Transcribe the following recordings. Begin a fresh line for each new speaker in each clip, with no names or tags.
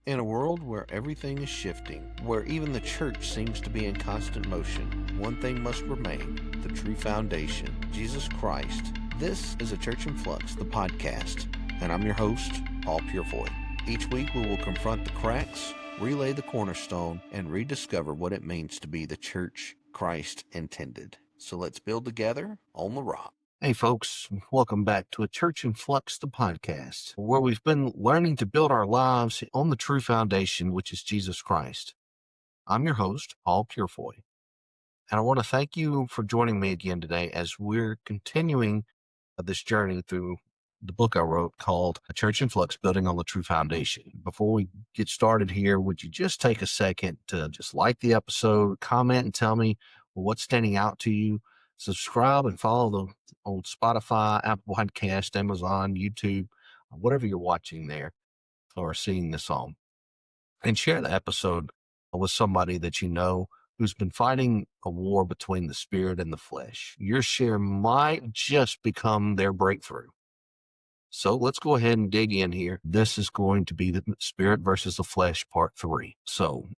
In a world where everything is shifting, where even the church seems to be in constant motion, one thing must remain: the true foundation, Jesus Christ. This is A Church in Flux, the podcast, and I'm your host, Paul Purifoy. Each week we will confront the cracks, relay the cornerstone, and rediscover what it means to be the church Christ intended. So let's build together on the rock. Hey folks, welcome back to A Church in Flux, the podcast, where we've been learning to build our lives on the true foundation, which is Jesus Christ. I'm your host, Paul Purifoy, and I want to thank you for joining me again today as we're continuing this journey through the book I wrote called A Church in Flux, Building on the True Foundation. Before we get started here, would you just take a second to just like the episode, comment, and tell me what's standing out to you? Subscribe and follow on Spotify, Apple Podcast, Amazon, YouTube, whatever you're watching there or seeing this on. And share the episode with somebody that you know who's been fighting a war between the spirit and the flesh. Your share might just become their breakthrough. So let's go ahead and dig in here. This is going to be the spirit versus the flesh, part 3. So,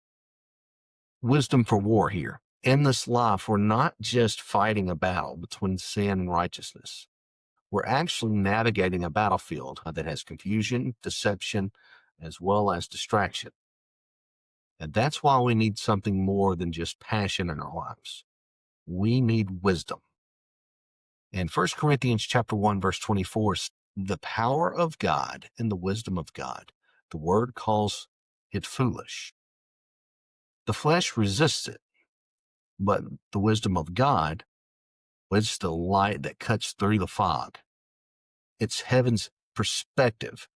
wisdom for war here. In this life, we're not just fighting a battle between sin and righteousness. We're actually navigating a battlefield that has confusion, deception, as well as distraction. And that's why we need something more than just passion in our lives. We need wisdom. In 1 Corinthians chapter 1, verse 24, the power of God and the wisdom of God, the word calls it foolish. The flesh resists it, but the wisdom of God, it's the light that cuts through the fog. It's heaven's perspective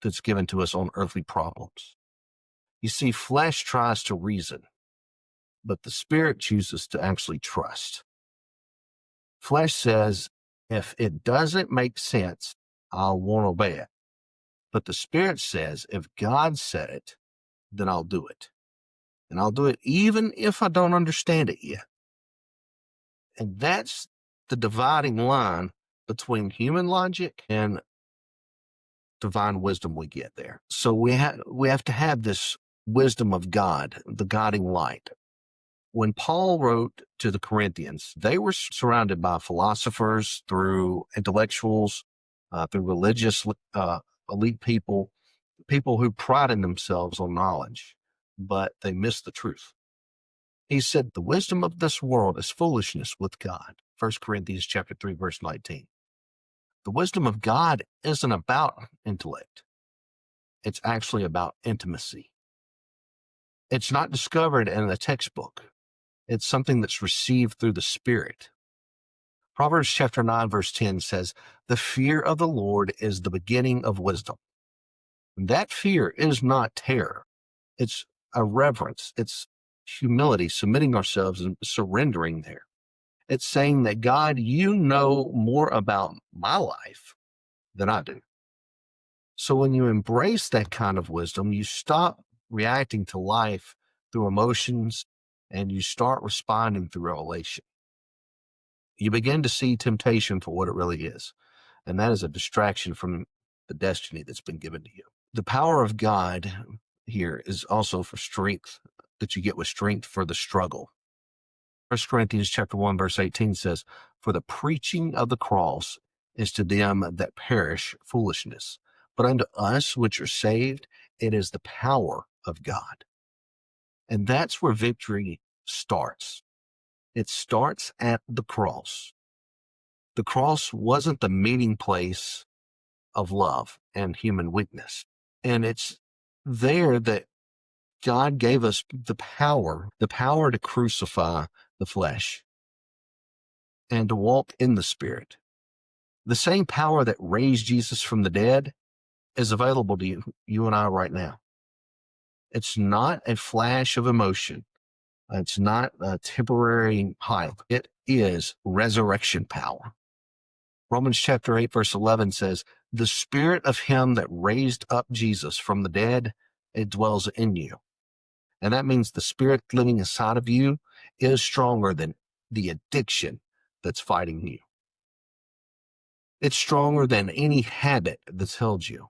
that's given to us on earthly problems. You see, flesh tries to reason, but the spirit chooses to actually trust. Flesh says, if it doesn't make sense, I won't obey it. But the spirit says, if God said it, then I'll do it. And I'll do it even if I don't understand it yet. And that's the dividing line between human logic and divine wisdom we get there. So we have to have this wisdom of God, the guiding light. When Paul wrote to the Corinthians, they were surrounded by philosophers, through intellectuals, through religious elite people who prided themselves on knowledge, but they missed the truth. He said, the wisdom of this world is foolishness with God. 1 Corinthians chapter 3, verse 19. The wisdom of God isn't about intellect. It's actually about intimacy. It's not discovered in a textbook. It's something that's received through the Spirit. Proverbs chapter 9, verse 10 says, the fear of the Lord is the beginning of wisdom. That fear is not terror. It's a reverence. It's humility, submitting ourselves and surrendering there. It's saying that, God, you know more about my life than I do. So when you embrace that kind of wisdom, you stop reacting to life through emotions and you start responding through revelation. You begin to see temptation for what it really is, and that is a distraction from the destiny that's been given to you. The power of God here is also for strength, that you get with strength for the struggle. 1 Corinthians chapter 1, verse 18 says, for the preaching of the cross is to them that perish foolishness, but unto us which are saved, it is the power of God. And that's where victory starts. It starts at the cross. The cross wasn't the meeting place of love and human weakness. And it's there that God gave us the power to crucify the flesh and to walk in the Spirit. The same power that raised Jesus from the dead is available to you and I right now. It's not a flash of emotion. It's not a temporary hype. It is resurrection power. Romans chapter 8, verse 11 says, the Spirit of him that raised up Jesus from the dead, it dwells in you. And that means the Spirit living inside of you is stronger than the addiction that's fighting you. It's stronger than any habit that's held you.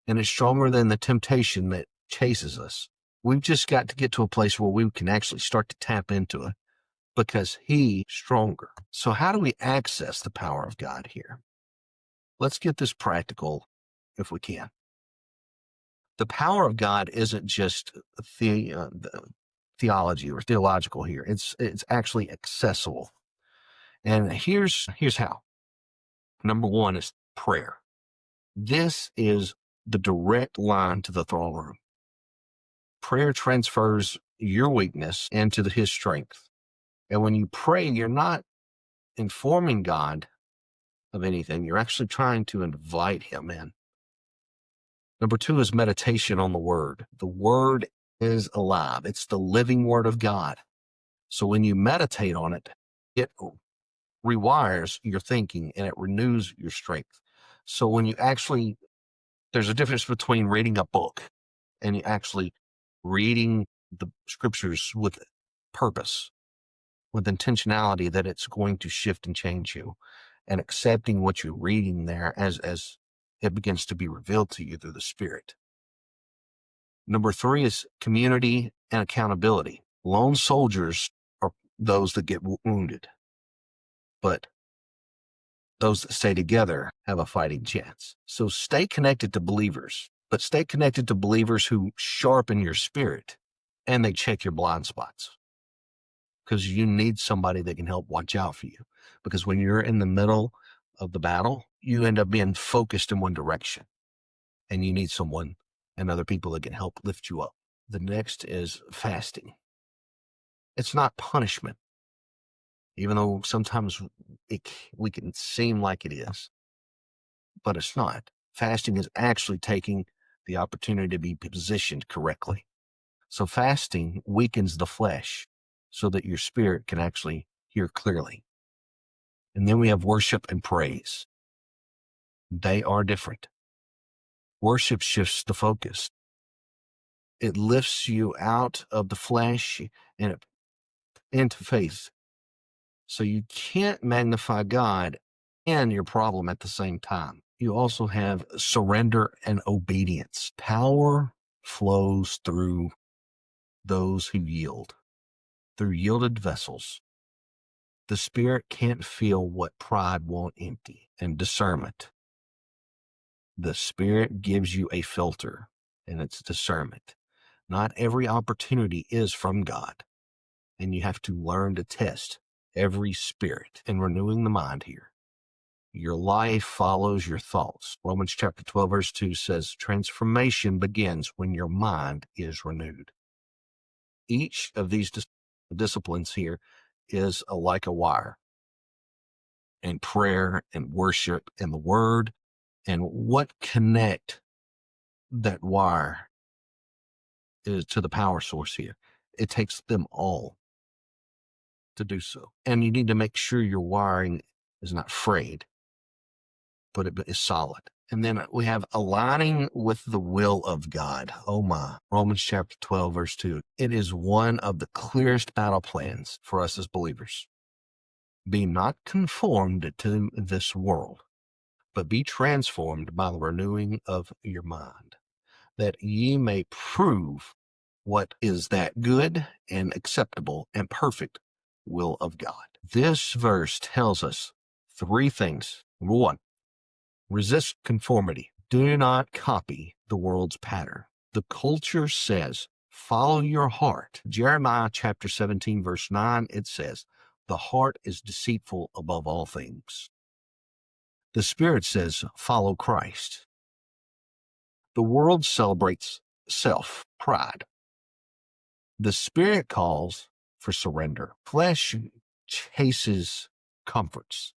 and it's stronger than the temptation that chases us. We've just got to get to a place where we can actually start to tap into it because He's stronger. So how do we access the power of God here? Let's get this practical if we can. The power of God isn't just theology or theological here. It's actually accessible. And here's how. Number one is prayer. This is the direct line to the throne room. Prayer transfers your weakness into His strength. And when you pray, you're not informing God of anything. You're actually trying to invite Him in. Number two is meditation on the Word. The Word is alive. It's the living Word of God. So when you meditate on it, it rewires your thinking and it renews your strength. So when you actually, there's a difference between reading a book and you actually reading the scriptures with purpose, with intentionality that it's going to shift and change you, and accepting what you're reading there as it begins to be revealed to you through the Spirit. Number three is community and accountability. Lone soldiers are those that get wounded, but those that stay together have a fighting chance. So stay connected to believers, but stay connected to believers who sharpen your spirit and they check your blind spots, because you need somebody that can help watch out for you. Because when you're in the middle of the battle, you end up being focused in one direction and you need someone and other people that can help lift you up. The next is fasting. It's not punishment, even though sometimes we can seem like it is, but it's not. Fasting is actually taking the opportunity to be positioned correctly. So fasting weakens the flesh so that your spirit can actually hear clearly. And then we have worship and praise. They are different. Worship shifts the focus. It lifts you out of the flesh and into faith. So you can't magnify God and your problem at the same time. You also have surrender and obedience. Power flows through those who yield, through yielded vessels. The Spirit can't feel what pride won't empty. And discernment. The Spirit gives you a filter, and it's discernment. Not every opportunity is from God, and you have to learn to test every spirit in renewing the mind here. Your life follows your thoughts. Romans chapter 12, verse 2 says, transformation begins when your mind is renewed. Each of these disciplines here is like a wire. And prayer and worship and the Word, and what connect that wire is to the power source here. It takes them all to do so. And you need to make sure your wiring is not frayed, but it is solid. And then we have aligning with the will of God. Oh my. Romans chapter 12, verse 2. It is one of the clearest battle plans for us as believers. Be not conformed to this world, but be transformed by the renewing of your mind, that ye may prove what is that good and acceptable and perfect will of God. This verse tells us three things. Number one, resist conformity. Do not copy the world's pattern. The culture says, follow your heart. Jeremiah chapter 17, verse 9, it says, the heart is deceitful above all things. The Spirit says, follow Christ. The world celebrates self, pride. The Spirit calls for surrender. Flesh chases comforts,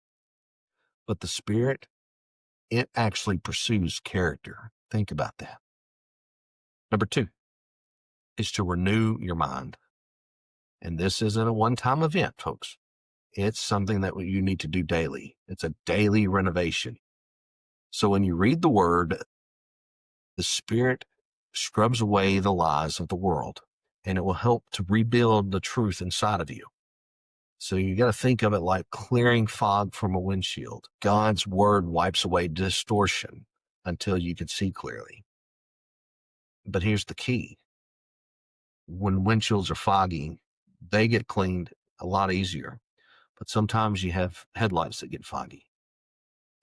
but the Spirit, it actually pursues character. Think about that. Number two is to renew your mind. And this isn't a one-time event, folks. It's something that you need to do daily. It's a daily renovation. So when you read the Word, the Spirit scrubs away the lies of the world, and it will help to rebuild the truth inside of you. So you got to think of it like clearing fog from a windshield. God's Word wipes away distortion until you can see clearly. But here's the key. When windshields are foggy, they get cleaned a lot easier. But sometimes you have headlights that get foggy,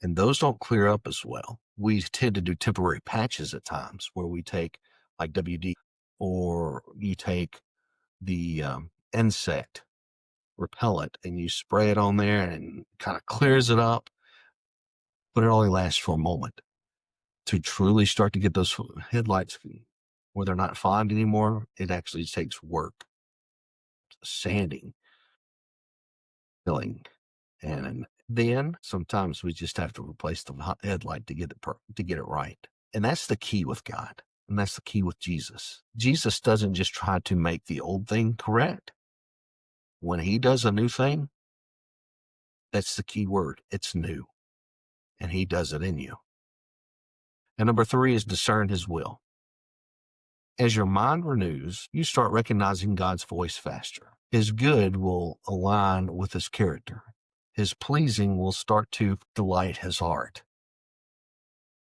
and those don't clear up as well. We tend to do temporary patches at times where we take like WD, or you take the insect repellent and you spray it on there and kind of clears it up, but it only lasts for a moment. To truly start to get those headlights where they're not fogged anymore, it actually takes work, sanding, filling, and then sometimes we just have to replace the headlight to get it right. And that's the key with God, and that's the key with Jesus. Jesus doesn't just try to make the old thing correct. When he does a new thing, that's the key word. It's new, and he does it in you. And number 3 is discern his will. As your mind renews, you start recognizing God's voice faster. His good will align with his character. His pleasing will start to delight his heart.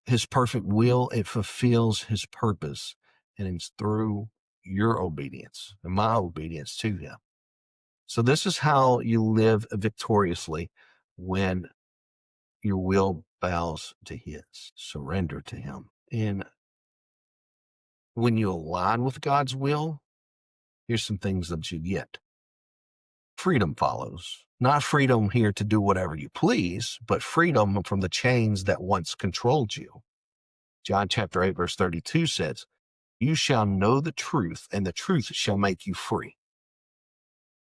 His perfect will, it fulfills his purpose, and it's through your obedience and my obedience to him. So this is how you live victoriously when your will bows to his, surrender to him. And when you align with God's will, here's some things that you get. Freedom follows. Not freedom here to do whatever you please, but freedom from the chains that once controlled you. John chapter 8, verse 32 says, "You shall know the truth, and the truth shall make you free."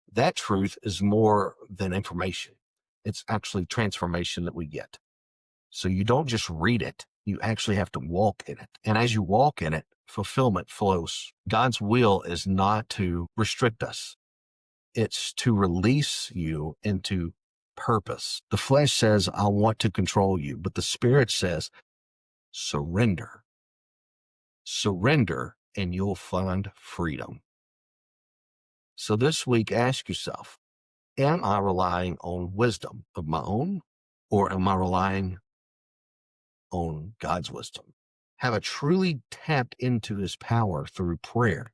That truth is more than information. It's actually transformation that we get. So you don't just read it, you actually have to walk in it. And as you walk in it, fulfillment flows. God's will is not to restrict us. It's to release you into purpose. The flesh says, I want to control you, but the spirit says, surrender. Surrender, and you'll find freedom. So this week, ask yourself, am I relying on wisdom of my own, or am I relying on God's wisdom? Have I truly tapped into his power through prayer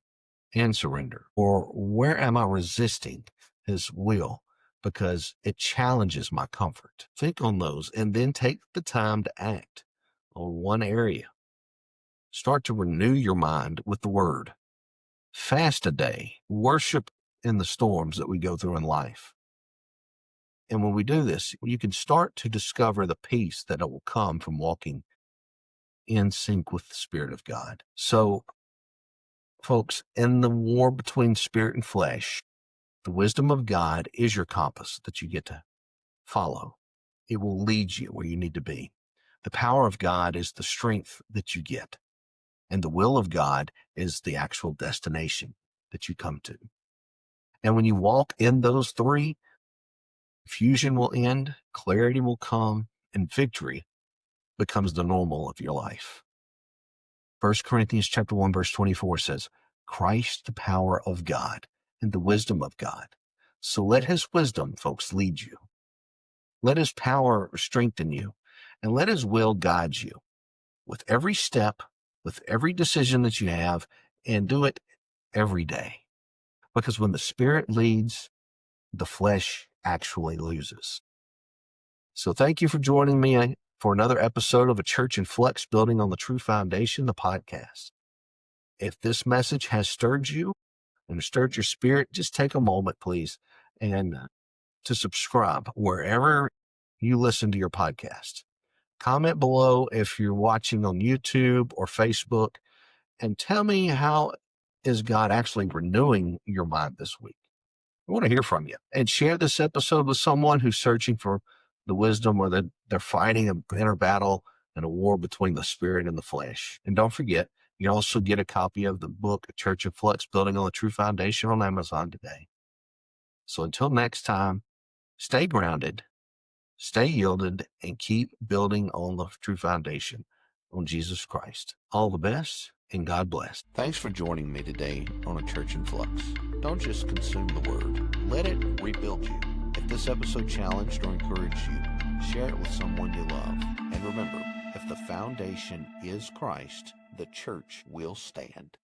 and surrender? Or where am I resisting his will because it challenges my comfort? Think on those and then take the time to act on one area. Start to renew your mind with the word. Fast a day. Worship in the storms that we go through in life. And when we do this, you can start to discover the peace that will come from walking in sync with the Spirit of God. So, folks, in the war between spirit and flesh, the wisdom of God is your compass that you get to follow. It will lead you where you need to be. The power of God is the strength that you get. And the will of God is the actual destination that you come to. And when you walk in those three, confusion will end, clarity will come, and victory becomes the normal of your life. 1 Corinthians chapter 1, verse 24 says, Christ, the power of God and the wisdom of God. So let his wisdom, folks, lead you. Let his power strengthen you, and let his will guide you with every step, with every decision that you have, and do it every day. Because when the Spirit leads, the flesh actually loses. So thank you for joining me for another episode of A Church in Flux, Building on the True Foundation, the podcast. If this message has stirred you and stirred your spirit, just take a moment, please, and to subscribe wherever you listen to your podcast. Comment below if you're watching on YouTube or Facebook, and tell me, how is God actually renewing your mind this week? I want to hear from you. And share this episode with someone who's searching for the wisdom, or that they're fighting an inner battle and a war between the spirit and the flesh. And don't forget, you can also get a copy of the book, A Church in Flux, Building on the True Foundation, on Amazon today. So until next time, stay grounded, stay yielded, and keep building on the true foundation, on Jesus Christ. All the best, and God bless. Thanks for joining me today on A Church in Flux. Don't just consume the word. Let it rebuild you. If this episode challenged or encouraged you, share it with someone you love. And remember, If the foundation is Christ, the church will stand.